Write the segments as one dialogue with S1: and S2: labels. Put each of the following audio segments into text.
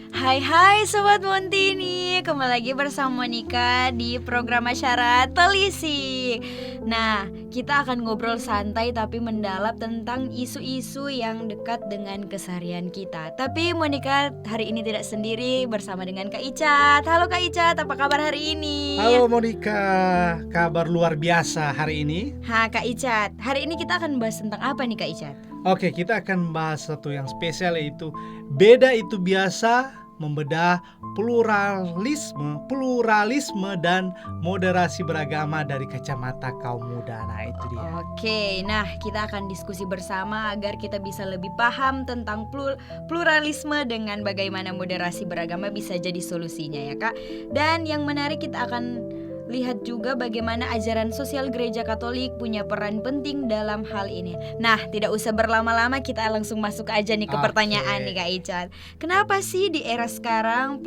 S1: Hai hai Sobat Montini, kembali lagi bersama Monica di program Masyarakat Telisik. Nah, kita akan ngobrol santai tapi mendalam tentang isu-isu yang dekat dengan keseharian kita. Tapi Monica hari ini tidak sendiri, bersama dengan Kak Icat. Halo Kak Icat, apa kabar hari ini?
S2: Halo Monica, kabar luar biasa hari ini.
S1: Kak Icat, hari ini kita akan bahas tentang apa nih Kak Icat?
S2: Oke, kita akan bahas satu yang spesial, yaitu beda itu biasa, membedah pluralisme dan moderasi beragama dari kacamata kaum muda. Nah, itu dia.
S1: Oke, nah kita akan diskusi bersama agar kita bisa lebih paham tentang pluralisme dengan bagaimana moderasi beragama bisa jadi solusinya ya Kak. Dan yang menarik kita akan lihat juga bagaimana ajaran sosial Gereja Katolik punya peran penting dalam hal ini. Nah, tidak usah berlama-lama, kita langsung masuk aja nih ke pertanyaan nih Kak Icat. Kenapa sih di era sekarang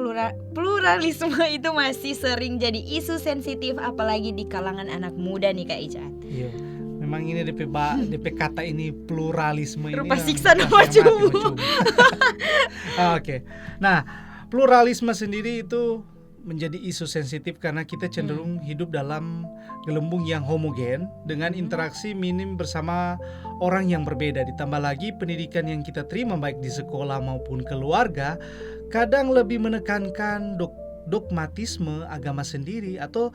S1: pluralisme itu masih sering jadi isu sensitif, apalagi di kalangan anak muda nih Kak Icat?
S2: Iya. Memang ini DP kata ini pluralisme ini
S1: rupa siksa nama cubu.
S2: Oke. Nah, pluralisme sendiri itu menjadi isu sensitif karena kita cenderung hidup dalam gelembung yang homogen dengan interaksi minim bersama orang yang berbeda. Ditambah lagi pendidikan yang kita terima baik di sekolah maupun keluarga kadang lebih menekankan dogmatisme agama sendiri atau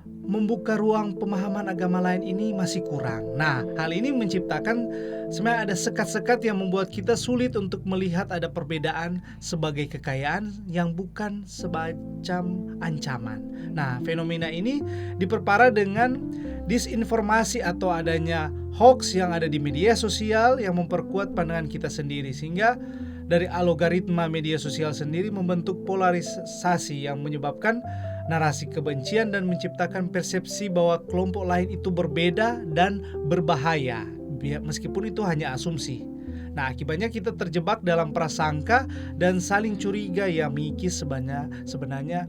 S2: membuka ruang pemahaman agama lain ini masih kurang. Nah, hal ini menciptakan sebenarnya ada sekat-sekat yang membuat kita sulit untuk melihat ada perbedaan sebagai kekayaan yang bukan semacam ancaman. Nah, fenomena ini diperparah dengan disinformasi atau adanya hoax yang ada di media sosial yang memperkuat pandangan kita sendiri, sehingga dari algoritma media sosial sendiri membentuk polarisasi yang menyebabkan narasi kebencian dan menciptakan persepsi bahwa kelompok lain itu berbeda dan berbahaya, meskipun itu hanya asumsi. Nah, akibatnya kita terjebak dalam prasangka dan saling curiga yang mengikis sebenarnya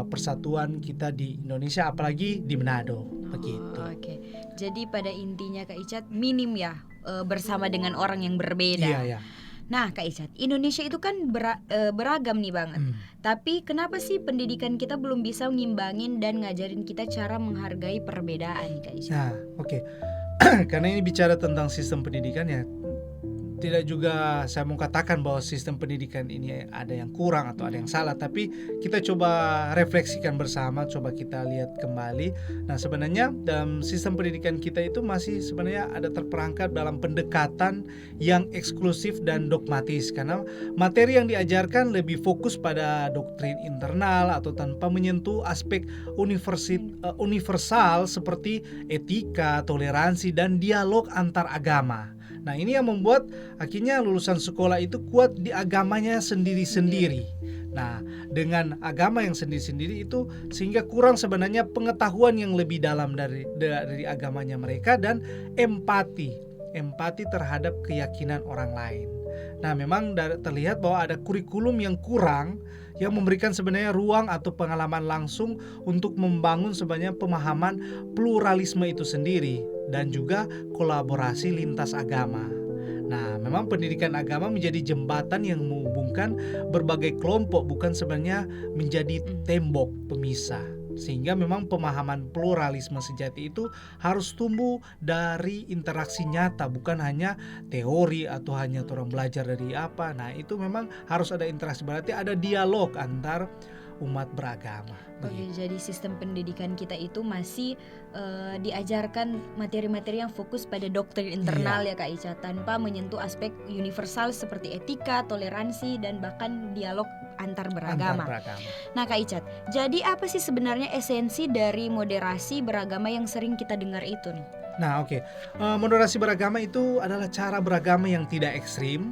S2: persatuan kita di Indonesia, apalagi di Manado. Begitu.
S1: Oke. Jadi pada intinya Kak Icat minim ya bersama dengan orang yang berbeda.
S2: Iya.
S1: Nah Kak Icat, Indonesia itu kan beragam nih banget. Tapi kenapa sih pendidikan kita belum bisa ngimbangin dan ngajarin kita cara menghargai perbedaan Kak Icat?
S2: Nah, oke. Karena ini bicara tentang sistem pendidikan ya, tidak juga saya mau katakan bahwa sistem pendidikan ini ada yang kurang atau ada yang salah, tapi kita coba refleksikan bersama, coba kita lihat kembali. Nah, sebenarnya dalam sistem pendidikan kita itu masih sebenarnya ada terperangkap dalam pendekatan yang eksklusif dan dogmatis, karena materi yang diajarkan lebih fokus pada doktrin internal atau tanpa menyentuh aspek universal seperti etika, toleransi, dan dialog antar agama. Nah, ini yang membuat akhirnya lulusan sekolah itu kuat di agamanya sendiri-sendiri. Nah, dengan agama yang sendiri-sendiri itu sehingga kurang sebenarnya pengetahuan yang lebih dalam dari agamanya mereka dan empati terhadap keyakinan orang lain. Nah, memang terlihat bahwa ada kurikulum yang kurang yang memberikan sebenarnya ruang atau pengalaman langsung untuk membangun sebenarnya pemahaman pluralisme itu sendiri dan juga kolaborasi lintas agama. Nah, memang pendidikan agama menjadi jembatan yang menghubungkan berbagai kelompok, bukan sebenarnya menjadi tembok pemisah. Sehingga memang pemahaman pluralisme sejati itu harus tumbuh dari interaksi nyata, bukan hanya teori atau hanya orang belajar dari apa. Nah, itu memang harus ada interaksi, berarti ada dialog antar umat beragama.
S1: Oke, jadi sistem pendidikan kita itu masih diajarkan materi-materi yang fokus pada doktrin internal ya Kak Ica, tanpa menyentuh aspek universal seperti etika, toleransi, dan bahkan dialog antar beragama. Nah Kak Icat, jadi apa sih sebenarnya esensi dari moderasi beragama yang sering kita dengar itu nih?
S2: Nah oke, moderasi beragama itu adalah cara beragama yang tidak ekstrim,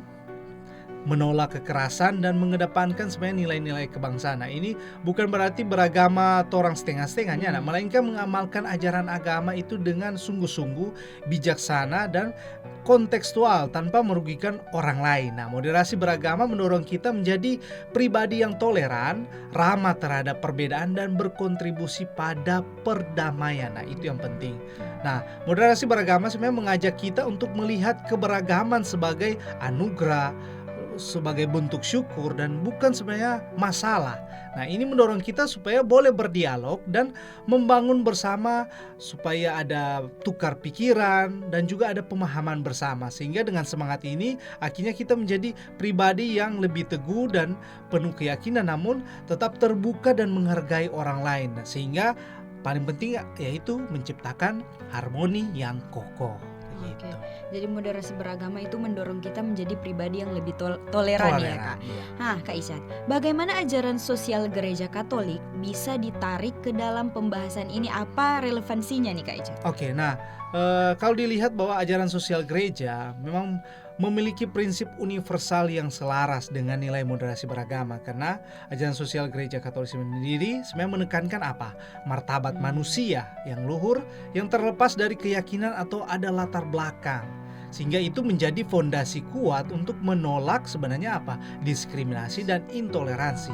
S2: menolak kekerasan dan mengedepankan sebenarnya nilai-nilai kebangsaan. Nah, ini bukan berarti beragama orang setengah-setengahnya, melainkan mengamalkan ajaran agama itu dengan sungguh-sungguh, bijaksana dan kontekstual tanpa merugikan orang lain. Nah, moderasi beragama mendorong kita menjadi pribadi yang toleran, ramah terhadap perbedaan dan berkontribusi pada perdamaian. Nah, itu yang penting. Nah, moderasi beragama sebenarnya mengajak kita untuk melihat keberagaman sebagai anugerah, sebagai bentuk syukur dan bukan sebenarnya masalah. Nah, ini mendorong kita supaya boleh berdialog dan membangun bersama supaya ada tukar pikiran dan juga ada pemahaman bersama. Sehingga dengan semangat ini akhirnya kita menjadi pribadi yang lebih teguh dan penuh keyakinan namun tetap terbuka dan menghargai orang lain. Sehingga paling penting yaitu menciptakan harmoni yang kokoh.
S1: Oke. Jadi moderasi beragama itu mendorong kita menjadi pribadi yang lebih toleran ya Kak.
S2: Iya.
S1: Nah Kak Icat, bagaimana ajaran sosial gereja Katolik bisa ditarik ke dalam pembahasan ini? Apa relevansinya nih Kak Icat?
S2: Oke, nah kalau dilihat bahwa ajaran sosial gereja memang memiliki prinsip universal yang selaras dengan nilai moderasi beragama, karena ajaran sosial gereja Katolik sendiri sebenarnya menekankan apa? Martabat manusia yang luhur yang terlepas dari keyakinan atau ada latar belakang. Sehingga itu menjadi fondasi kuat untuk menolak sebenarnya apa? Diskriminasi dan intoleransi.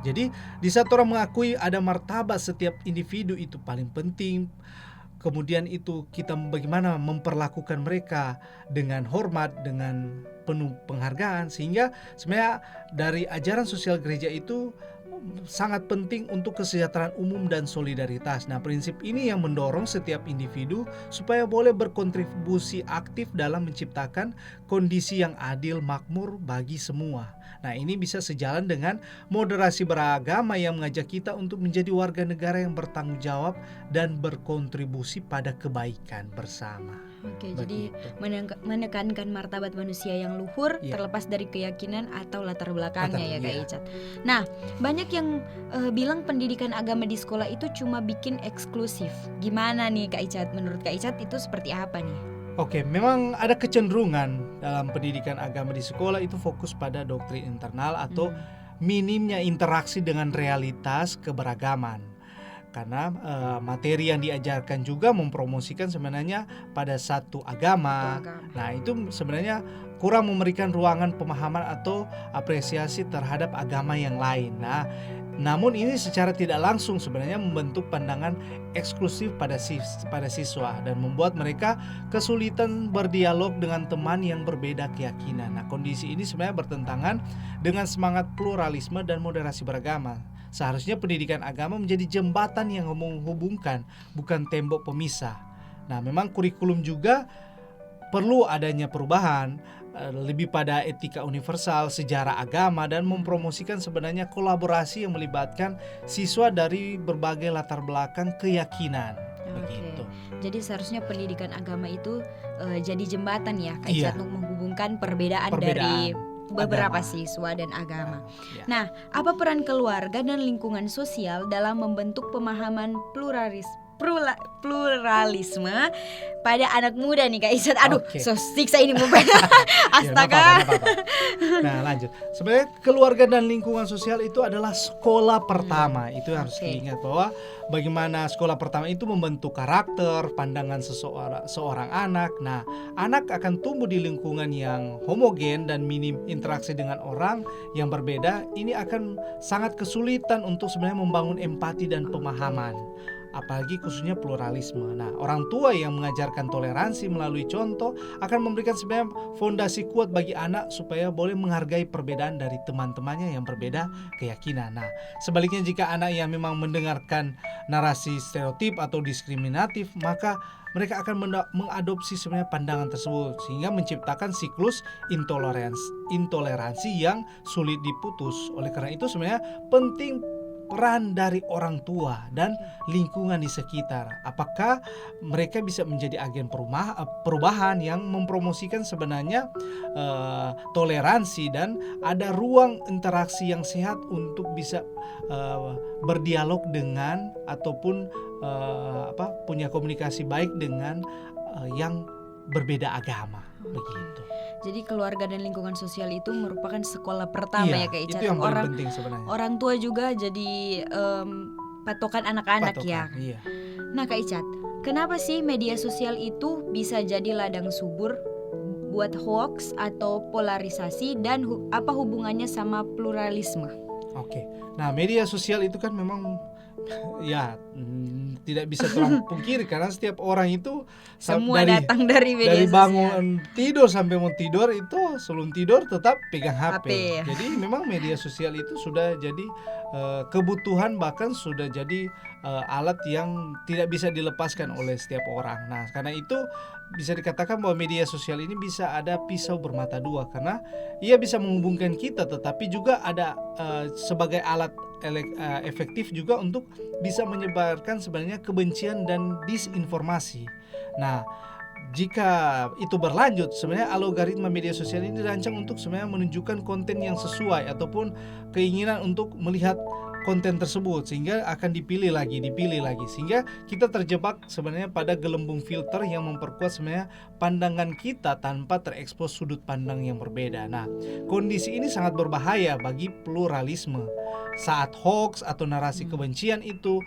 S2: Jadi di saat orang mengakui ada martabat setiap individu itu paling penting, kemudian itu kita bagaimana memperlakukan mereka dengan hormat, dengan penuh penghargaan, sehingga sebenarnya dari ajaran sosial gereja itu sangat penting untuk kesejahteraan umum dan solidaritas. Nah, prinsip ini yang mendorong setiap individu supaya boleh berkontribusi aktif dalam menciptakan kondisi yang adil makmur bagi semua. Nah, ini bisa sejalan dengan moderasi beragama yang mengajak kita untuk menjadi warga negara yang bertanggung jawab dan berkontribusi pada kebaikan bersama.
S1: Oke,
S2: Begitu.
S1: jadi menekankan martabat manusia yang luhur terlepas dari keyakinan atau latar belakangnya ya Kak Icat. Nah, banyak yang bilang pendidikan agama di sekolah itu cuma bikin eksklusif. Gimana nih Kak Icat? Menurut Kak Icat itu seperti apa nih?
S2: Oke, memang ada kecenderungan dalam pendidikan agama di sekolah itu fokus pada doktrin internal atau minimnya interaksi dengan realitas keberagaman. Karena materi yang diajarkan juga mempromosikan sebenarnya pada satu agama. Nah, itu sebenarnya kurang memberikan ruangan pemahaman atau apresiasi terhadap agama yang lain. Nah, namun ini secara tidak langsung sebenarnya membentuk pandangan eksklusif pada siswa dan membuat mereka kesulitan berdialog dengan teman yang berbeda keyakinan. Nah, kondisi ini sebenarnya bertentangan dengan semangat pluralisme dan moderasi beragama. Seharusnya pendidikan agama menjadi jembatan yang menghubungkan, bukan tembok pemisah. Nah, memang kurikulum juga perlu adanya perubahan, lebih pada etika universal, sejarah agama, dan mempromosikan sebenarnya kolaborasi yang melibatkan siswa dari berbagai latar belakang keyakinan. Begitu.
S1: Jadi seharusnya pendidikan agama itu jadi jembatan ya Kak
S2: Iya.
S1: Icat, untuk menghubungkan perbedaan dari beberapa siswa dan agama. Nah, apa peran keluarga dan lingkungan sosial dalam membentuk pemahaman pluralisme pada anak muda nih Kak Icat? Aduh, so siksa ini astaga.
S2: Nah, lanjut. Sebenarnya keluarga dan lingkungan sosial itu adalah sekolah pertama. Itu harus diingat bahwa bagaimana sekolah pertama itu membentuk karakter, pandangan seorang anak. Nah, anak akan tumbuh di lingkungan yang homogen dan minim interaksi dengan orang yang berbeda. Ini akan sangat kesulitan untuk sebenarnya membangun empati dan pemahaman, apalagi khususnya pluralisme. Nah, orang tua yang mengajarkan toleransi melalui contoh akan memberikan sebenarnya fondasi kuat bagi anak supaya boleh menghargai perbedaan dari teman-temannya yang berbeda keyakinan. Nah, sebaliknya jika anak yang memang mendengarkan narasi stereotip atau diskriminatif, maka mereka akan mengadopsi sebenarnya pandangan tersebut sehingga menciptakan siklus intoleransi yang sulit diputus. Oleh karena itu sebenarnya penting peran dari orang tua dan lingkungan di sekitar. Apakah mereka bisa menjadi agen perubahan yang mempromosikan sebenarnya toleransi dan ada ruang interaksi yang sehat untuk bisa berdialog dengan ataupun punya komunikasi baik dengan yang berbeda agama. Begitu.
S1: Jadi keluarga dan lingkungan sosial itu merupakan sekolah pertama ya Kak Icat.
S2: Itu yang paling penting sebenarnya.
S1: Orang tua juga jadi patokan anak-anak ya.
S2: Iya.
S1: Nah Kak Icat, kenapa sih media sosial itu bisa jadi ladang subur buat hoax atau polarisasi, dan apa hubungannya sama pluralisme?
S2: Oke. Nah, media sosial itu kan memang Ya, tidak bisa terang pungkiri karena setiap orang itu
S1: Semua datang dari media
S2: dari
S1: sosial.
S2: bangun tidur sampai mau tidur itu sebelum tidur tetap pegang HP.
S1: HP.
S2: Jadi memang media sosial itu sudah jadi kebutuhan, bahkan sudah jadi alat yang tidak bisa dilepaskan oleh setiap orang. Nah, karena itu bisa dikatakan bahwa media sosial ini bisa ada pisau bermata dua karena ia bisa menghubungkan kita, tetapi juga ada sebagai alat efektif juga untuk bisa menyebarkan sebenarnya kebencian dan disinformasi. Nah, jika itu berlanjut, sebenarnya algoritma media sosial ini dirancang untuk sebenarnya menunjukkan konten yang sesuai ataupun keinginan untuk melihat konten tersebut, sehingga akan dipilih lagi sehingga kita terjebak sebenarnya pada gelembung filter yang memperkuat sebenarnya pandangan kita tanpa terekspos sudut pandang yang berbeda. Nah, kondisi ini sangat berbahaya bagi pluralisme saat hoax atau narasi kebencian itu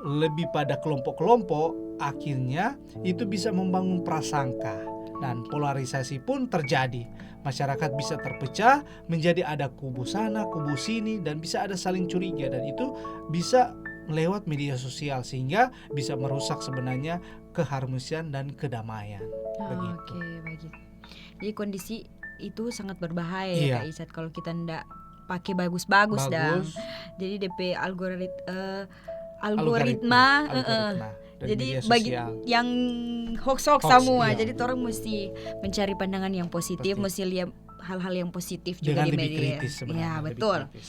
S2: lebih pada kelompok-kelompok, akhirnya itu bisa membangun prasangka dan polarisasi pun terjadi. Masyarakat bisa terpecah menjadi ada kubu sana, kubu sini, dan bisa ada saling curiga, dan itu bisa lewat media sosial sehingga bisa merusak sebenarnya keharmonisan dan kedamaian. Begitu.
S1: Oke, begitu. Jadi kondisi itu sangat berbahaya
S2: Iya.
S1: ya Kak Icat kalau kita ndak pakai bagus-bagus dah.
S2: Bagus.
S1: Jadi DP algoritma
S2: Algoritma dan
S1: jadi
S2: media
S1: bagi
S2: sosial.
S1: yang hoax semua.
S2: Iya.
S1: Jadi orang mesti mencari pandangan yang positif, mesti lihat hal-hal yang positif juga
S2: dengan
S1: di
S2: lebih
S1: media.
S2: kritis sebenarnya.
S1: Ya,
S2: lebih
S1: betul.
S2: kritis.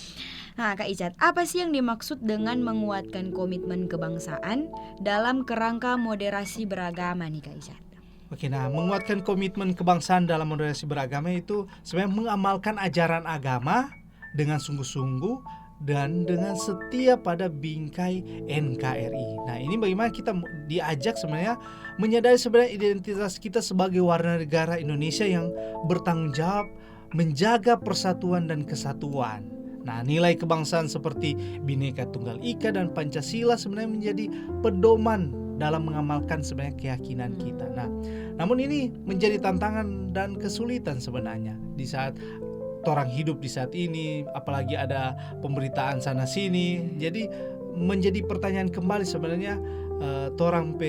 S1: Nah, Kak Icat, apa sih yang dimaksud dengan menguatkan komitmen kebangsaan dalam kerangka moderasi beragama nih Kak Icat?
S2: Oke, nah menguatkan komitmen kebangsaan dalam moderasi beragama itu sebenarnya mengamalkan ajaran agama dengan sungguh-sungguh dan dengan setia pada bingkai NKRI. Nah, ini bagaimana kita diajak sebenarnya menyadari sebenarnya identitas kita sebagai warga negara Indonesia yang bertanggung jawab menjaga persatuan dan kesatuan. Nah, nilai kebangsaan seperti Bhinneka Tunggal Ika dan Pancasila sebenarnya menjadi pedoman dalam mengamalkan sebenarnya keyakinan kita. Nah, namun ini menjadi tantangan dan kesulitan sebenarnya di saat orang hidup di saat ini, apalagi ada pemberitaan sana sini. Jadi menjadi pertanyaan kembali sebenarnya torang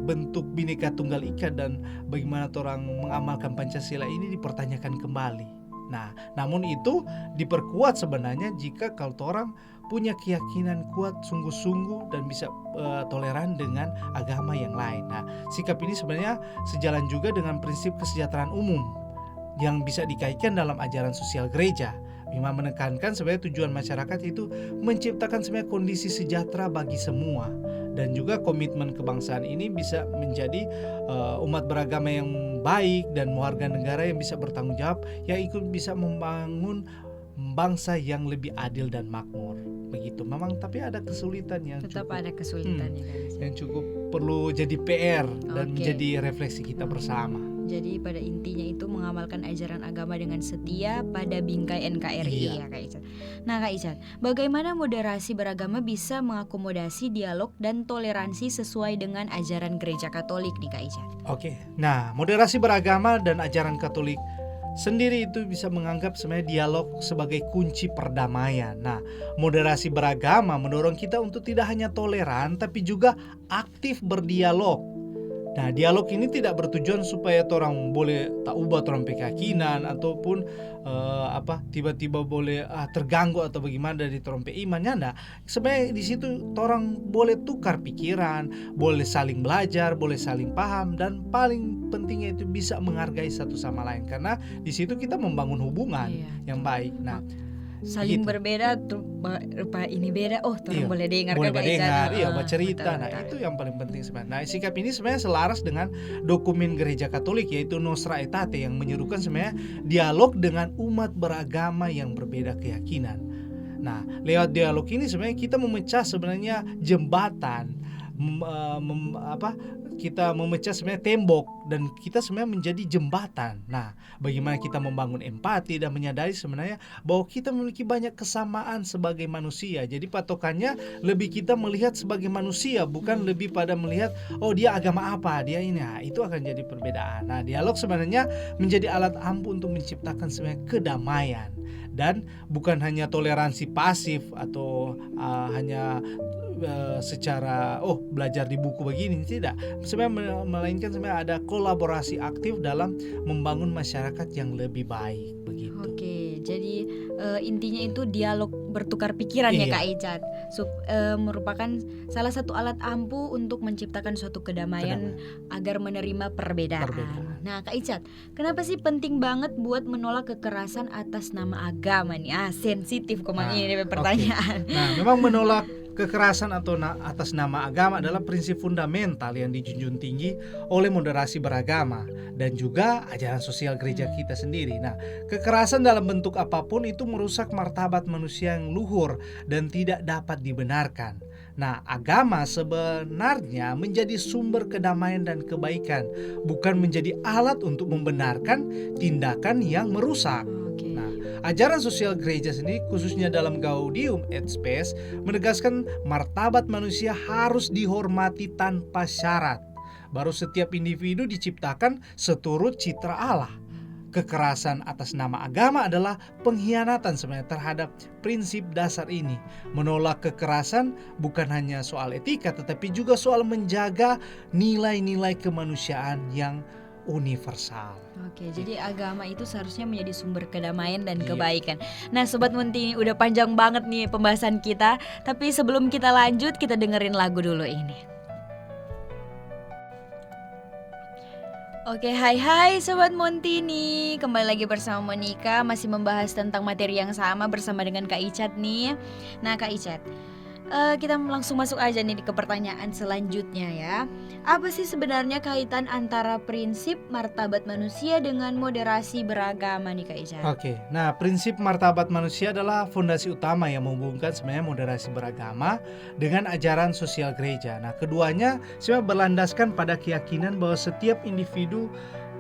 S2: bentuk Bhinneka Tunggal Ika dan bagaimana torang mengamalkan Pancasila ini dipertanyakan kembali. Nah, namun itu diperkuat sebenarnya jika kalau torang punya keyakinan kuat sungguh-sungguh dan bisa toleran dengan agama yang lain. Nah, sikap ini sebenarnya sejalan juga dengan prinsip kesejahteraan umum yang bisa dikaitkan dalam ajaran sosial gereja. Memang menekankan sebenarnya tujuan masyarakat itu menciptakan sebenarnya kondisi sejahtera bagi semua, dan juga komitmen kebangsaan ini bisa menjadi umat beragama yang baik dan warga negara yang bisa bertanggung jawab, yang ikut bisa membangun bangsa yang lebih adil dan makmur. Begitu. Memang tapi ada kesulitan yang
S1: Tetap
S2: cukup,
S1: ada kesulitannya Kak Icat.
S2: yang cukup perlu jadi PR dan
S1: Oke.
S2: menjadi refleksi kita bersama.
S1: Jadi pada intinya itu mengamalkan ajaran agama dengan setia pada bingkai NKRI ya Kak Icat. Nah Kak Icat, bagaimana moderasi beragama bisa mengakomodasi dialog dan toleransi sesuai dengan ajaran gereja Katolik nih Kak Icat?
S2: Oke, nah moderasi beragama dan ajaran Katolik sendiri itu bisa menganggap sebenarnya dialog sebagai kunci perdamaian. Nah, moderasi beragama mendorong kita untuk tidak hanya toleran tapi juga aktif berdialog. Nah, dialog ini tidak bertujuan supaya orang boleh tak ubah orang keyakinan ataupun tiba-tiba boleh terganggu atau bagaimana dari orang imannya. Nah, sebenarnya di situ orang boleh tukar pikiran, boleh saling belajar, boleh saling paham, dan paling pentingnya itu bisa menghargai satu sama lain karena di situ kita membangun hubungan yang baik. Nah,
S1: saling
S2: gitu.
S1: berbeda rupa ini beda, orang
S2: Iya,
S1: boleh dengar
S2: boleh
S1: Kak Icat.
S2: mendengar, bercerita.
S1: Betul,
S2: Nah,
S1: betul.
S2: itu yang paling penting sebenarnya. Nah, sikap ini sebenarnya selaras dengan dokumen Gereja Katolik yaitu Nostra Aetate yang menyerukan sebenarnya dialog dengan umat beragama yang berbeda keyakinan. Nah, lewat dialog ini sebenarnya kita memecah sebenarnya jembatan, kita memecah sebenarnya tembok dan kita sebenarnya menjadi jembatan. Nah, bagaimana kita membangun empati dan menyadari sebenarnya bahwa kita memiliki banyak kesamaan sebagai manusia. Jadi patokannya lebih kita melihat sebagai manusia, bukan lebih pada melihat dia agama apa, dia ini. Nah, itu akan jadi perbedaan. Nah, dialog sebenarnya menjadi alat ampuh untuk menciptakan sebenarnya kedamaian dan bukan hanya toleransi pasif atau hanya secara belajar di buku begini, tidak. Sebenarnya melainkan sebenarnya ada kolaborasi aktif dalam membangun masyarakat yang lebih baik begitu.
S1: Oke, jadi intinya itu dialog bertukar pikiran ya
S2: Iya.
S1: Kak Icat. Merupakan salah satu alat ampuh untuk menciptakan suatu kedamaian agar menerima perbedaan. Nah Kak Icat, kenapa sih penting banget buat menolak kekerasan atas nama agama nih? Sensitif komang ini pertanyaan.
S2: Nah, memang menolak kekerasan atau atas nama agama adalah prinsip fundamental yang dijunjung tinggi oleh moderasi beragama dan juga ajaran sosial gereja kita sendiri. Nah, kekerasan dalam bentuk apapun itu merusak martabat manusia yang luhur dan tidak dapat dibenarkan. Nah, agama sebenarnya menjadi sumber kedamaian dan kebaikan, bukan menjadi alat untuk membenarkan tindakan yang merusak.
S1: Oke.
S2: Nah, ajaran sosial gereja sendiri khususnya dalam Gaudium et Spes menegaskan martabat manusia harus dihormati tanpa syarat. Baru setiap individu diciptakan seturut citra Allah. Kekerasan atas nama agama adalah pengkhianatan sebenarnya terhadap prinsip dasar ini. Menolak kekerasan bukan hanya soal etika tetapi juga soal menjaga nilai-nilai kemanusiaan yang universal.
S1: Oke, jadi agama itu seharusnya menjadi sumber kedamaian dan
S2: Iya.
S1: kebaikan. Nah, Sobat Munti, udah panjang banget nih pembahasan kita. Tapi sebelum kita lanjut, kita dengerin lagu dulu ini. Oke, hai Sobat Montini. Kembali lagi bersama Monica, masih membahas tentang materi yang sama bersama dengan Kak Icat nih. Nah Kak Icat, kita langsung masuk aja nih ke pertanyaan selanjutnya ya. Apa sih sebenarnya kaitan antara prinsip martabat manusia dengan moderasi beragama nih Kak Icat?
S2: Oke, nah prinsip martabat manusia adalah fondasi utama yang menghubungkan sebenarnya moderasi beragama dengan ajaran sosial gereja. Nah, keduanya sebenarnya berlandaskan pada keyakinan bahwa setiap individu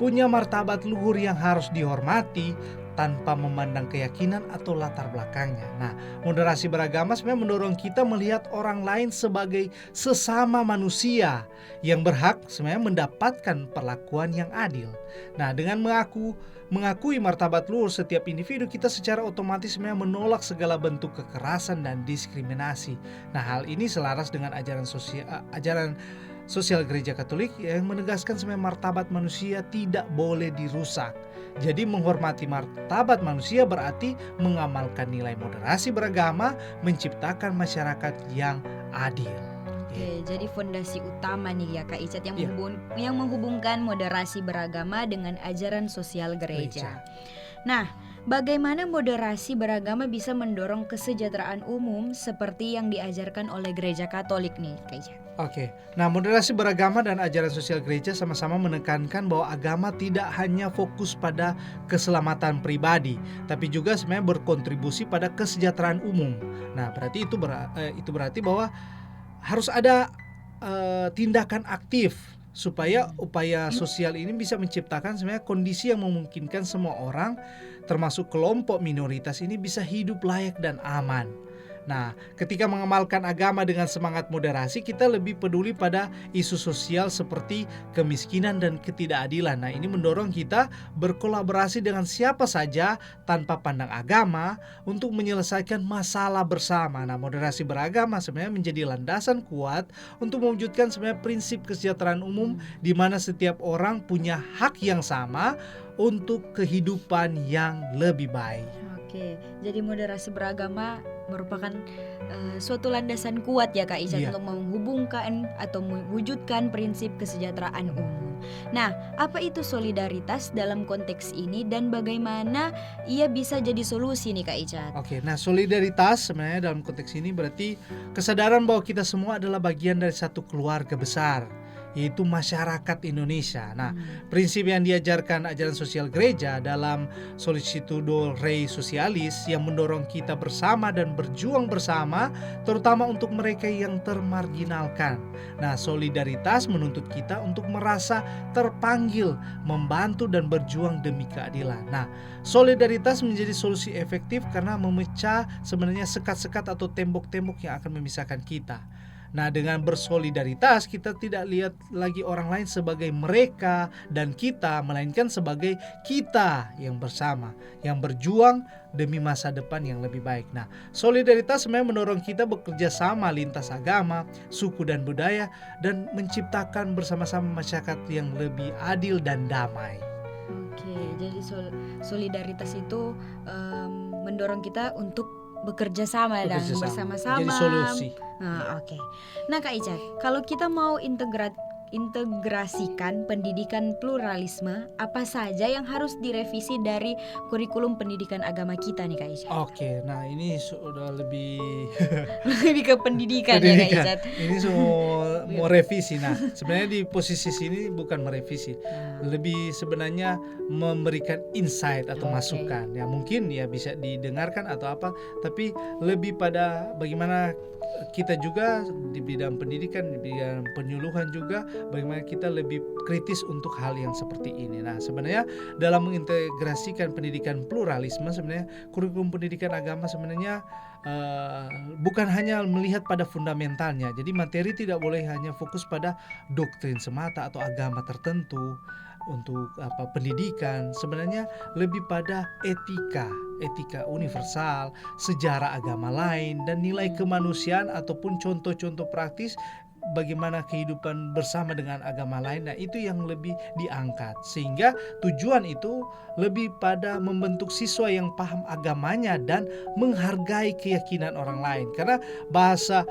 S2: punya martabat luhur yang harus dihormati tanpa memandang keyakinan atau latar belakangnya. Nah, moderasi beragama sebenarnya mendorong kita melihat orang lain sebagai sesama manusia yang berhak sebenarnya mendapatkan perlakuan yang adil. Nah, dengan mengakui martabat luhur setiap individu, kita secara otomatis sebenarnya menolak segala bentuk kekerasan dan diskriminasi. Nah, hal ini selaras dengan ajaran sosial gereja Katolik yang menegaskan sebenarnya martabat manusia tidak boleh dirusak. Jadi menghormati martabat manusia berarti mengamalkan nilai moderasi beragama, menciptakan masyarakat yang adil.
S1: Oke, jadi fondasi utama nih ya Kak Icat yang,
S2: Iya.
S1: yang menghubungkan moderasi beragama dengan ajaran sosial gereja. Nah, bagaimana moderasi beragama bisa mendorong kesejahteraan umum seperti yang diajarkan oleh gereja Katolik nih Kak Icat?
S2: Oke, nah moderasi beragama dan ajaran sosial gereja sama-sama menekankan bahwa agama tidak hanya fokus pada keselamatan pribadi, tapi juga sebenarnya berkontribusi pada kesejahteraan umum. Nah, berarti itu berarti bahwa harus ada tindakan aktif supaya upaya sosial ini bisa menciptakan sebenarnya kondisi yang memungkinkan semua orang, termasuk kelompok minoritas ini bisa hidup layak dan aman. Nah, ketika mengamalkan agama dengan semangat moderasi, kita lebih peduli pada isu sosial seperti kemiskinan dan ketidakadilan. Nah, ini mendorong kita berkolaborasi dengan siapa saja tanpa pandang agama untuk menyelesaikan masalah bersama. Nah, moderasi beragama sebenarnya menjadi landasan kuat untuk mewujudkan sebenarnya prinsip kesejahteraan umum di mana setiap orang punya hak yang sama untuk kehidupan yang lebih baik.
S1: Oke, jadi moderasi beragama merupakan suatu landasan kuat ya Kak Icat
S2: Iya.
S1: untuk menghubungkan atau mewujudkan prinsip kesejahteraan umum. Nah, apa itu solidaritas dalam konteks ini dan bagaimana ia bisa jadi solusi nih Kak Icat?
S2: Oke, nah solidaritas sebenarnya dalam konteks ini berarti kesadaran bahwa kita semua adalah bagian dari satu keluarga besar, yaitu masyarakat Indonesia. Nah, prinsip yang diajarkan ajaran sosial gereja dalam Solicitudo Rei Socialis yang mendorong kita bersama dan berjuang bersama, terutama untuk mereka yang termarginalkan. Nah, solidaritas menuntut kita untuk merasa terpanggil, membantu dan berjuang demi keadilan. Nah, solidaritas menjadi solusi efektif karena memecah sebenarnya sekat-sekat atau tembok-tembok yang akan memisahkan kita. Nah, dengan bersolidaritas kita tidak lihat lagi orang lain sebagai mereka dan kita, melainkan sebagai kita yang bersama, yang berjuang demi masa depan yang lebih baik. Nah, solidaritas sebenarnya mendorong kita bekerja sama lintas agama, suku dan budaya dan menciptakan bersama-sama masyarakat yang lebih adil dan damai.
S1: Oke, jadi solidaritas itu mendorong kita untuk bekerja sama dan
S2: Bekerja sama,
S1: bersama-sama.
S2: jadi solusi.
S1: Nah, oke. Nah, Kak Ica, kalau kita mau integrasikan pendidikan pluralisme, apa saja yang harus direvisi dari kurikulum pendidikan agama kita nih, Kak Ica?
S2: Oke, nah ini sudah lebih
S1: Lebih ke pendidikan ya, Kak Ica.
S2: Ini semua mau revisi. Nah, sebenarnya di posisi sini bukan merevisi, lebih sebenarnya memberikan insight atau masukan. Ya mungkin ya bisa didengarkan atau apa, tapi lebih pada bagaimana kita juga di bidang pendidikan, di bidang penyuluhan juga, bagaimana kita lebih kritis untuk hal yang seperti ini. Nah, sebenarnya dalam mengintegrasikan pendidikan pluralisme, sebenarnya kurikulum pendidikan agama sebenarnya bukan hanya melihat pada fundamentalnya. Jadi materi tidak boleh hanya fokus pada doktrin semata atau agama tertentu untuk pendidikan. Sebenarnya lebih pada etika universal, sejarah agama lain dan nilai kemanusiaan ataupun contoh-contoh praktis bagaimana kehidupan bersama dengan agama lain. Nah, itu yang lebih diangkat, sehingga tujuan itu lebih pada membentuk siswa yang paham agamanya dan menghargai keyakinan orang lain. Karena bahasa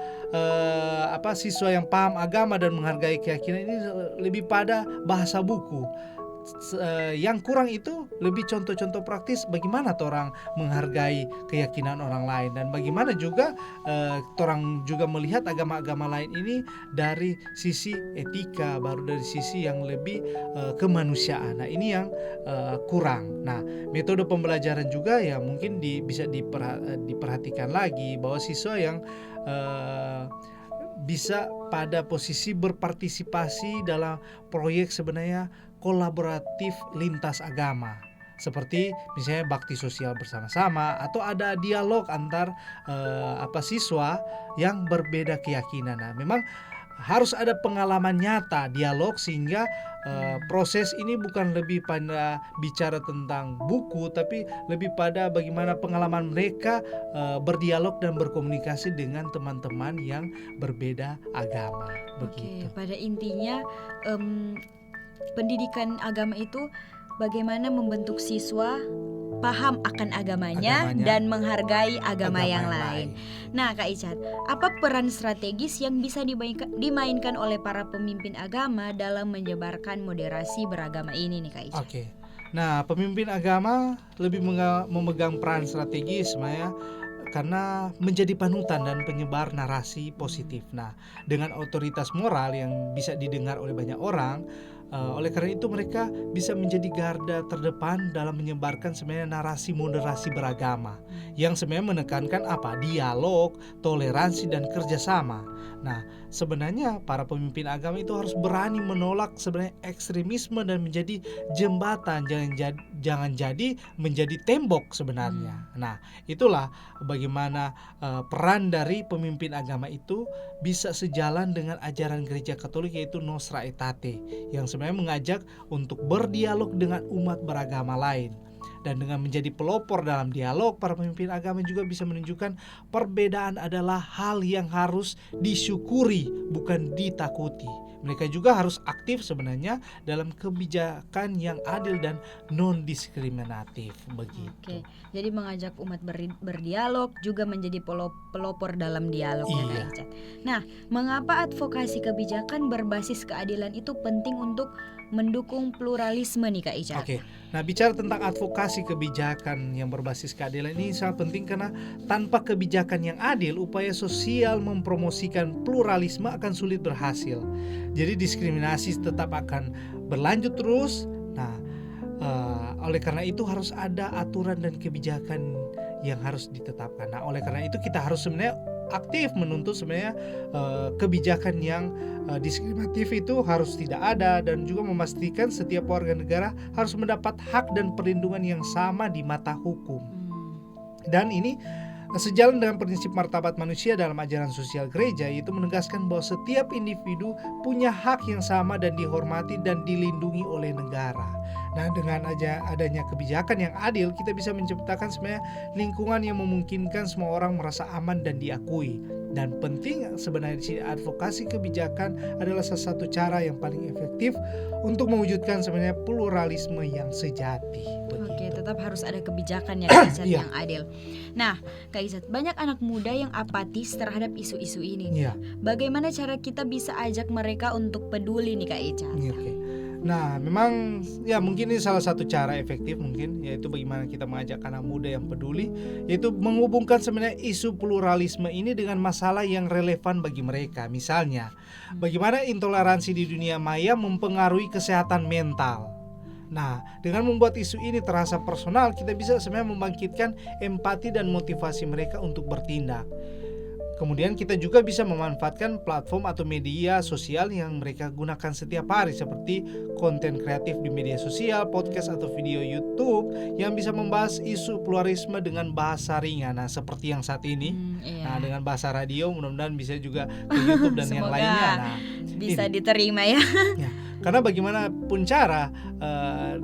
S2: siswa yang paham agama dan menghargai keyakinan ini lebih pada bahasa buku. Yang kurang itu lebih contoh-contoh praktis bagaimana orang menghargai keyakinan orang lain dan bagaimana juga orang juga melihat agama-agama lain ini dari sisi etika, baru dari sisi yang lebih kemanusiaan. Nah, ini yang kurang. Nah, metode pembelajaran juga ya mungkin bisa diperhatikan lagi bahwa siswa yang bisa pada posisi berpartisipasi dalam proyek sebenarnya kolaboratif lintas agama, seperti misalnya bakti sosial bersama-sama atau ada dialog antar siswa yang berbeda keyakinan. Nah, memang harus ada pengalaman nyata dialog sehingga proses ini bukan lebih pada bicara tentang buku, tapi lebih pada bagaimana pengalaman mereka berdialog dan berkomunikasi dengan teman-teman yang berbeda agama. Begitu.
S1: Oke, pada intinya pendidikan agama itu bagaimana membentuk siswa paham akan agamanya dan menghargai agama yang lain. Nah, Kak Icat, apa peran strategis yang bisa dimainkan oleh para pemimpin agama dalam menyebarkan moderasi beragama ini nih, Kak Icat?
S2: Oke. Nah, pemimpin agama lebih memegang peran strategis sebenarnya karena menjadi panutan dan penyebar narasi positif. Nah, dengan otoritas moral yang bisa didengar oleh banyak orang, oleh karena itu mereka bisa menjadi garda terdepan dalam menyebarkan sebenarnya narasi moderasi beragama yang sebenarnya menekankan dialog, toleransi dan kerjasama. Nah, sebenarnya para pemimpin agama itu harus berani menolak sebenarnya ekstremisme dan menjadi jembatan, jangan jadi menjadi tembok sebenarnya. Nah, itulah bagaimana peran dari pemimpin agama itu bisa sejalan dengan ajaran gereja Katolik, yaitu Nostra Aetate, yang sebenarnya mengajak untuk berdialog dengan umat beragama lain. Dan dengan menjadi pelopor dalam dialog, para pemimpin agama juga bisa menunjukkan perbedaan adalah hal yang harus disyukuri, bukan ditakuti. Mereka juga harus aktif sebenarnya dalam kebijakan yang adil dan non-diskriminatif. Begitu.
S1: Oke, jadi mengajak umat berdialog juga menjadi pelopor dalam dialog.
S2: Iya.
S1: Nah, mengapa advokasi kebijakan berbasis keadilan itu penting untuk mendukung pluralisme nih, Kak Ica?
S2: Oke. Nah, bicara tentang advokasi kebijakan yang berbasis keadilan ini sangat penting karena tanpa kebijakan yang adil, upaya sosial mempromosikan pluralisme akan sulit berhasil. Jadi diskriminasi tetap akan berlanjut terus. Nah, oleh karena itu harus ada aturan dan kebijakan yang harus ditetapkan. Nah, oleh karena itu kita harus sebenarnya aktif menuntut sebenarnya kebijakan yang diskriminatif itu harus tidak ada, dan juga memastikan setiap warga negara harus mendapat hak dan perlindungan yang sama di mata hukum. Dan ini Sejalan dengan prinsip martabat manusia dalam ajaran sosial gereja, yaitu menegaskan bahwa setiap individu punya hak yang sama dan dihormati dan dilindungi oleh negara. Nah, dengan adanya kebijakan yang adil, kita bisa menciptakan sebenarnya lingkungan yang memungkinkan semua orang merasa aman dan diakui. Dan penting sebenarnya di sini advokasi kebijakan adalah salah satu cara yang paling efektif untuk mewujudkan sebenarnya pluralisme yang sejati.
S1: Oke, tetap harus ada kebijakan ya Kak Icat
S2: Iya.
S1: yang adil. Nah, Kak Icat, banyak anak muda yang apatis terhadap isu-isu ini.
S2: Iya.
S1: Bagaimana cara kita bisa ajak mereka untuk peduli nih Kak Icat?
S2: Oke. Nah, memang ya mungkin ini salah satu cara efektif mungkin, yaitu bagaimana kita mengajak anak muda yang peduli, yaitu menghubungkan sebenarnya isu pluralisme ini dengan masalah yang relevan bagi mereka. Misalnya, bagaimana intoleransi di dunia maya mempengaruhi kesehatan mental. Nah, dengan membuat isu ini terasa personal, kita bisa sebenarnya membangkitkan empati dan motivasi mereka untuk bertindak. Kemudian kita juga bisa memanfaatkan platform atau media sosial yang mereka gunakan setiap hari, seperti konten kreatif di media sosial, podcast atau video YouTube yang bisa membahas isu pluralisme dengan bahasa ringan. Nah, seperti yang saat ini.
S1: Iya.
S2: Nah, dengan bahasa radio, mudah-mudahan bisa juga ke YouTube dan yang
S1: Semoga
S2: lainnya. Nah,
S1: bisa
S2: ini.
S1: diterima ya.
S2: Ya, karena bagaimanapun cara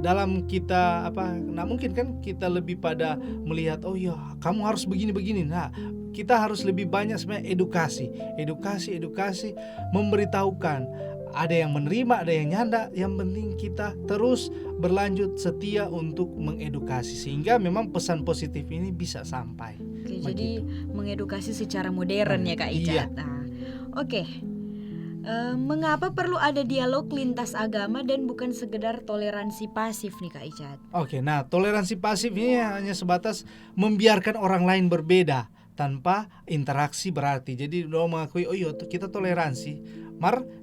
S2: dalam kita nah mungkin kan kita lebih pada melihat oh ya kamu harus begini. Nah, kita harus lebih banyak sebenarnya edukasi, memberitahukan. Ada yang menerima, ada yang nyanda. Yang penting kita terus berlanjut setia untuk mengedukasi sehingga memang pesan positif ini bisa sampai.
S1: Oke, jadi mengedukasi secara modern ya Kak Icat.
S2: Iya.
S1: Nah, oke. Mengapa perlu ada dialog lintas agama dan bukan sekedar toleransi pasif nih Kak Icat?
S2: Oke, nah toleransi pasif ini hanya sebatas membiarkan orang lain berbeda tanpa interaksi berarti. Jadi lo mengakui oh iya kita toleransi,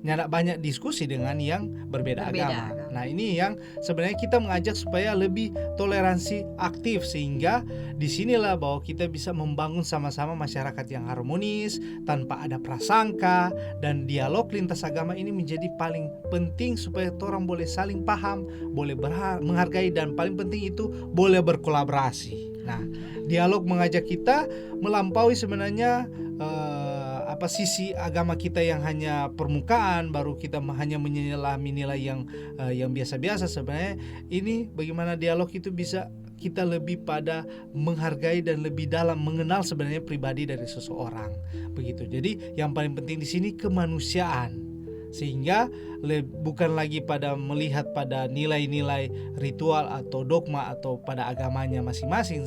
S2: nyana banyak diskusi dengan yang berbeda agama. Nah, ini yang sebenarnya kita mengajak supaya lebih toleransi aktif sehingga disinilah bahwa kita bisa membangun sama-sama masyarakat yang harmonis tanpa ada prasangka, dan dialog lintas agama ini menjadi paling penting supaya orang boleh saling paham, boleh menghargai, dan paling penting itu boleh berkolaborasi. Nah, dialog mengajak kita melampaui sebenarnya sisi agama kita yang hanya permukaan, baru kita hanya menyelami nilai yang biasa-biasa. Sebenarnya ini bagaimana dialog itu bisa kita lebih pada menghargai dan lebih dalam mengenal sebenarnya pribadi dari seseorang. Begitu. Jadi yang paling penting di sini kemanusiaan. Sehingga bukan lagi pada melihat pada nilai-nilai ritual atau dogma atau pada agamanya masing-masing,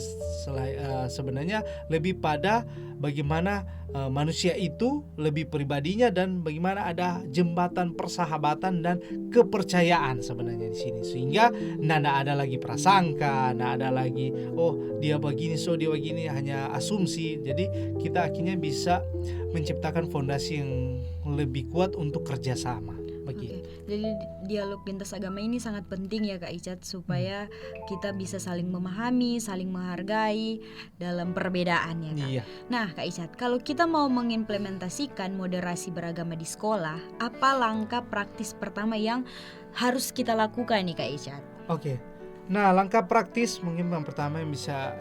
S2: sebenarnya lebih pada bagaimana manusia itu lebih pribadinya dan bagaimana ada jembatan persahabatan dan kepercayaan sebenarnya di sini, sehingga nggak ada lagi prasangka, nggak ada lagi oh dia begini dia begini, hanya asumsi. Jadi kita akhirnya bisa menciptakan fondasi yang lebih kuat untuk kerjasama. Begitu.
S1: Jadi dialog lintas agama ini sangat penting ya Kak Icat supaya kita bisa saling memahami, saling menghargai dalam perbedaan ya Kak.
S2: Iya.
S1: Nah Kak Icat, kalau kita mau mengimplementasikan moderasi beragama di sekolah, apa langkah praktis pertama yang harus kita lakukan nih Kak Icat?
S2: Oke. Nah, langkah praktis mungkin yang pertama yang bisa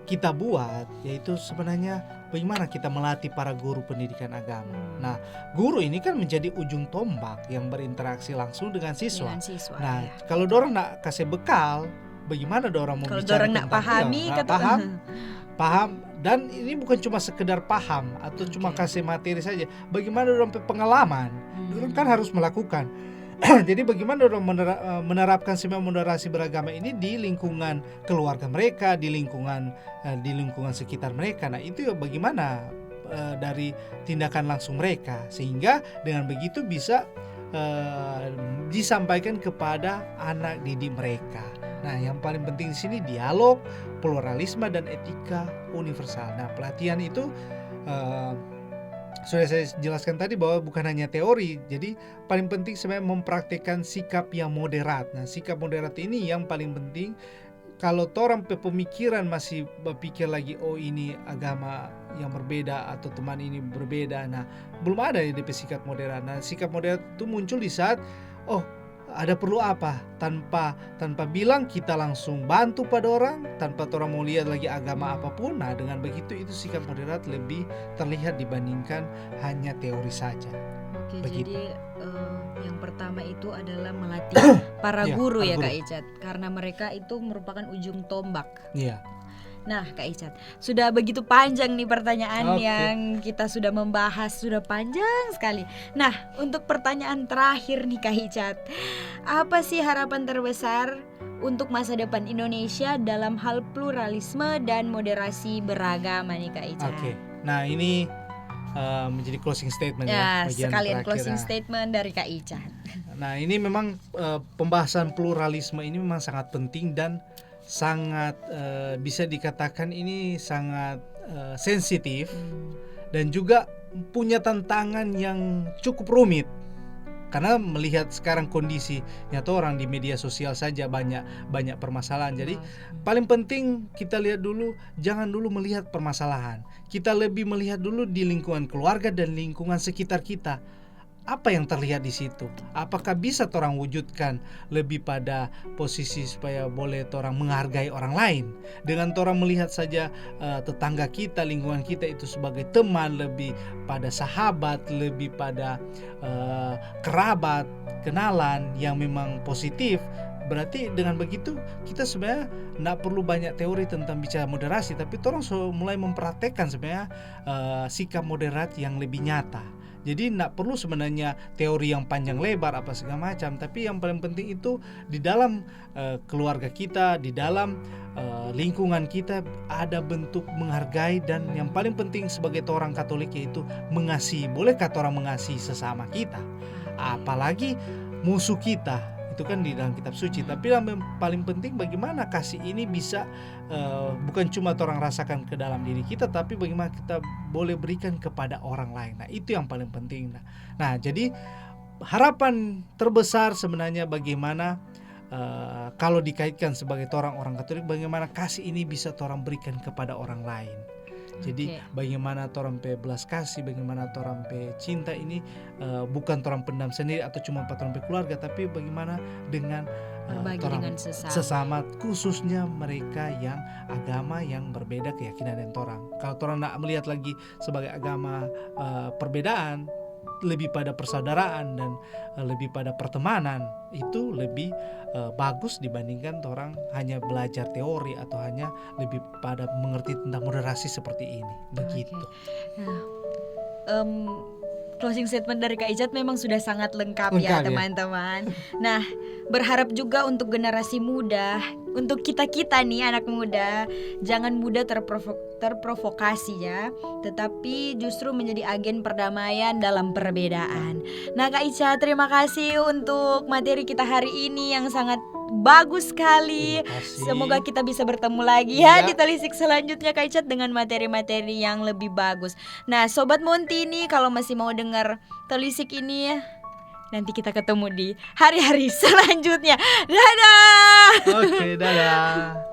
S2: kita buat yaitu sebenarnya bagaimana kita melatih para guru pendidikan agama. Nah, guru ini kan menjadi ujung tombak yang berinteraksi langsung dengan siswa. Nah, kalau dorang nak kasih bekal, bagaimana dorang mau
S1: kalau
S2: bicara
S1: dorang nak pahami,
S2: paham, dan ini bukan cuma sekedar paham atau cuma kasih materi saja. Bagaimana dorang pengalaman, dorang kan harus melakukan. Jadi bagaimana orang menerapkan semua moderasi beragama ini di lingkungan keluarga mereka, di lingkungan sekitar mereka. Nah, itu ya bagaimana dari tindakan langsung mereka, sehingga dengan begitu bisa disampaikan kepada anak didik mereka. Nah, yang paling penting di sini dialog, pluralisme dan etika universal. Nah, pelatihan itu sudah saya jelaskan tadi bahwa bukan hanya teori, jadi paling penting sebenarnya mempraktikkan sikap yang moderat. Nah, sikap moderat ini yang paling penting. Kalau orang pemikiran masih berpikir lagi, oh ini agama yang berbeda atau teman ini berbeda, nah belum ada DP sikap moderat. Nah, sikap moderat itu muncul di saat ada perlu apa, tanpa bilang kita langsung bantu pada orang, tanpa orang mau lihat lagi agama apapun. Nah, dengan begitu itu sikap moderat lebih terlihat dibandingkan hanya teori saja.
S1: Oke,
S2: Begitu.
S1: jadi yang pertama itu adalah melatih para
S2: Iya,
S1: guru
S2: para
S1: ya
S2: guru.
S1: Kak Icat, karena mereka itu merupakan ujung tombak.
S2: Iya.
S1: Nah Kak Icat, sudah begitu panjang nih pertanyaan
S2: Oke.
S1: yang kita sudah membahas, sudah panjang sekali. Nah, untuk pertanyaan terakhir nih Kak Icat, apa sih harapan terbesar untuk masa depan Indonesia dalam hal pluralisme dan moderasi beragama nih Kak Icat?
S2: Oke. Nah, ini menjadi closing statement
S1: Ya,
S2: bagian
S1: sekalian
S2: terakhir.
S1: closing
S2: Nah,
S1: statement dari Kak Icat.
S2: Nah, ini memang pembahasan pluralisme ini memang sangat penting dan sangat bisa dikatakan ini sangat sensitif dan juga punya tantangan yang cukup rumit. Karena melihat sekarang kondisi nyata orang di media sosial saja banyak permasalahan. Jadi paling penting kita lihat dulu, jangan dulu melihat permasalahan. Kita lebih melihat dulu di lingkungan keluarga dan lingkungan sekitar kita. Apa yang terlihat di situ? Apakah bisa orang wujudkan lebih pada posisi supaya boleh orang menghargai orang lain? Dengan orang melihat saja tetangga kita, lingkungan kita itu sebagai teman, lebih pada sahabat, lebih pada kerabat, kenalan yang memang positif. Berarti dengan begitu kita sebenarnya tidak perlu banyak teori tentang bicara moderasi, tapi orang mulai mempraktekkan sebenarnya sikap moderat yang lebih nyata. Jadi tidak perlu sebenarnya teori yang panjang lebar apa segala macam, tapi yang paling penting itu di dalam keluarga kita, di dalam lingkungan kita ada bentuk menghargai, dan yang paling penting sebagai orang Katolik yaitu mengasihi. Boleh kata orang mengasihi sesama kita, apalagi musuh kita. Itu kan di dalam kitab suci. Tapi yang paling penting bagaimana kasih ini bisa bukan cuma orang rasakan ke dalam diri kita, tapi bagaimana kita boleh berikan kepada orang lain. Nah, itu yang paling penting. Nah, jadi harapan terbesar sebenarnya bagaimana kalau dikaitkan sebagai orang Katolik, bagaimana kasih ini bisa orang berikan kepada orang lain. Jadi bagaimana orang pe belas kasih, bagaimana orang pe cinta ini bukan orang pendam sendiri atau cuma orang pe keluarga, tapi bagaimana dengan
S1: berbagi dengan
S2: sesama, khususnya mereka yang agama yang berbeda keyakinan dan orang. Kalau orang nak melihat lagi sebagai agama perbedaan, lebih pada persaudaraan dan lebih pada pertemanan, itu lebih bagus dibandingkan orang hanya belajar teori atau hanya lebih pada mengerti tentang moderasi seperti ini. Begitu.
S1: Nah, closing statement dari Kak Icat memang sudah sangat lengkap ya teman-teman. Nah, berharap juga untuk generasi muda, untuk kita nih anak muda, jangan mudah terprovokasi ya, tetapi justru menjadi agen perdamaian dalam perbedaan. Nah Kak Icat, terima kasih untuk materi kita hari ini yang sangat bagus sekali. Semoga kita bisa bertemu lagi ya di Telisik selanjutnya Kak Icat dengan materi-materi yang lebih bagus. Nah Sobat Monty ini kalau masih mau dengar Telisik ini, nanti kita ketemu di hari-hari selanjutnya. Dadah.
S2: Oke, dadah.